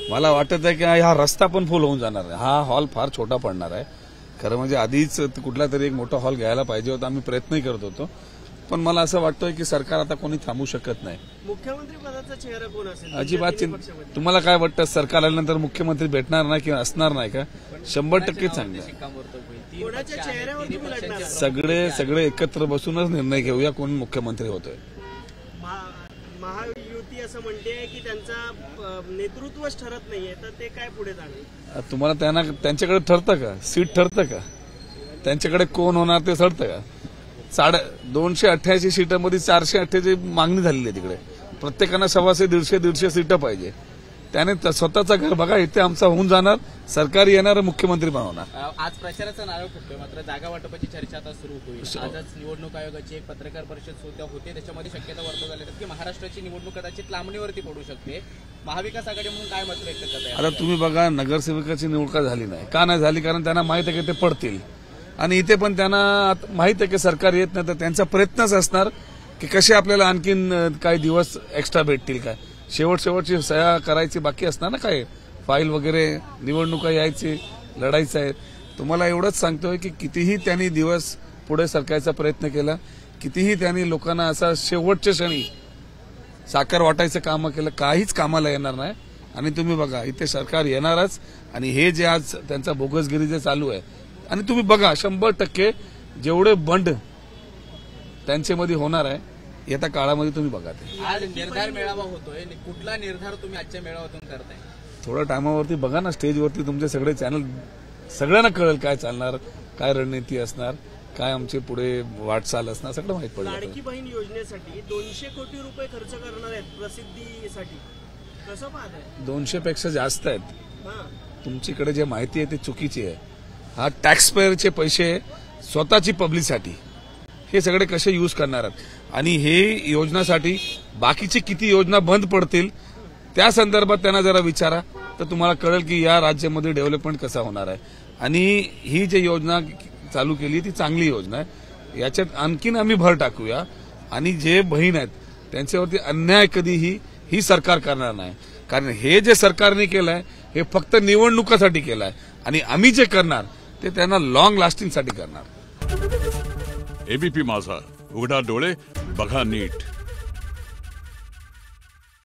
मला वाटत आहे की हा रस्ता पण फुल होऊन जाणार आहे. हा हॉल फार छोटा पडणार आहे. खरं म्हणजे आधीच कुठला तरी एक मोठा हॉल घ्यायला पाहिजे होता. आम्ही प्रयत्नही करत होतो, पण मला असं वाटतंय की सरकार आता कोणी थांबू शकत नाही. मुख्यमंत्री पदाचा चेहरा कोण असेल? अजिबात तुम्हाला काय वाटतं, सरकार आल्यानंतर मुख्यमंत्री भेटणार नाही किंवा असणार नाही का? 100% चांगलं. कोणाच्या चेहऱ्यावर तुम्ही लढणार? सगळे एकत्र बसूनच निर्णय घेऊया कोण मुख्यमंत्री होतोय. महायुती असं म्हणते की त्यांचा नेतृत्वच ठरत नाहीये, तर ते काय पुढे जाणार? तुम्हाला त्यांच्याकडे ठरतं का? सीट ठरतं का? त्यांच्याकडे कोण होणार ते ठरतं का? 288 सीटांमध्ये 488 मागणी झालेली आहे. तिकडे प्रत्येकानं 100-150 सीटं पाहिजे. त्याने स्वतःचं घर बघा, इथे आमचा होऊन जाणार, सरकार येणार, मुख्यमंत्री बनवणार. आज प्रचाराचा नारळ फुटतोय, मात्र जागा वाटपाची चर्चा आता सुरू होईल. आजच निवडणूक आयोगाची एक पत्रकार परिषद सुद्धा होते, त्याच्यामध्ये शक्यता वर्तवली जाते की महाराष्ट्राची निवडणूक कदाचित लांबणीवरती पडू शकते. महाविकास आघाडी म्हणून काय मत व्यक्त करताय? आता तुम्ही बघा, नगरसेवकाची निवडणूक झाली नाही. का नाही झाली? कारण त्यांना माहित आहे की ते पडतील, आणि इथे पण त्यांना माहित आहे की सरकार येत नाही, तर त्यांचा प्रयत्नच असणार की कसे आपल्याला आणखीन काही दिवस एक्स्ट्रा भेटतील. काय शेवटची सह्या करायची बाकी असणार ना, काय फाईल वगैरे, निवडणुका यायची, लढायचं आहे. तुम्हाला एवढंच सांगतोय की कितीही त्यांनी दिवस पुढे सरकायचा प्रयत्न केला, कितीही त्यांनी लोकांना असा शेवटच्या क्षणी साखर वाटायचं काम केलं, काहीच कामाला येणार नाही. आणि तुम्ही बघा, इथे सरकार येणारच. आणि हे जे आज त्यांचा बोगसगिरी जे चालू आहे, आणि तुम्ही बघा 100% जेवढे बंड त्यांच्यामध्ये होणार आहे येत्या काळामध्ये, तुम्ही बघा. ते आज निर्धार मेळावा होतोय, कुठला निर्धार तुम्ही आजच्या मेळाव्यातून करताय? थोड्या टायमावरती बघा ना, स्टेजवरती तुमचे सगळे चॅनल, सगळ्यांना कळेल काय चालणार, काय रणनीती असणार, काय आमचे पुढे वाटचाल असणार, सगळं माहित पडेल. लाडकी बहीण योजनेसाठी 200 कोटी रुपये खर्च करणार आहेत प्रसिद्धीसाठी, कसं पाहताय? 200 पेक्षा जास्त आहेत. तुमच्याकडे जे माहिती आहे ती चुकीची आहे. हा टॅक्स पेअरचे पैसे स्वतःची पब्लिकसाठी हे सगळे कसे यूज करणार आहेत, आणि हे योजनासाठी बाकीची किती योजना बंद पडतील त्या संदर्भात त्यांना जरा विचारा, तर तुम्हाला कळेल की या राज्यामध्ये डेव्हलपमेंट कसा होणार आहे. आणि ही जी योजना चालू केली ती चांगली योजना आहे. याच्यात आणखीन आम्ही भर टाकूया, आणि जे बहीण आहेत त्यांच्यावरती अन्याय कधीही ही सरकार करणार नाही. कारण हे जे सरकारने केलंय हे फक्त निवडणुकासाठी केलंय, आणि आम्ही जे करणार ते त्यांना लॉंग लास्टिंगसाठी करणार. एबीपी माझा, उघडा डोळे बघा नीट.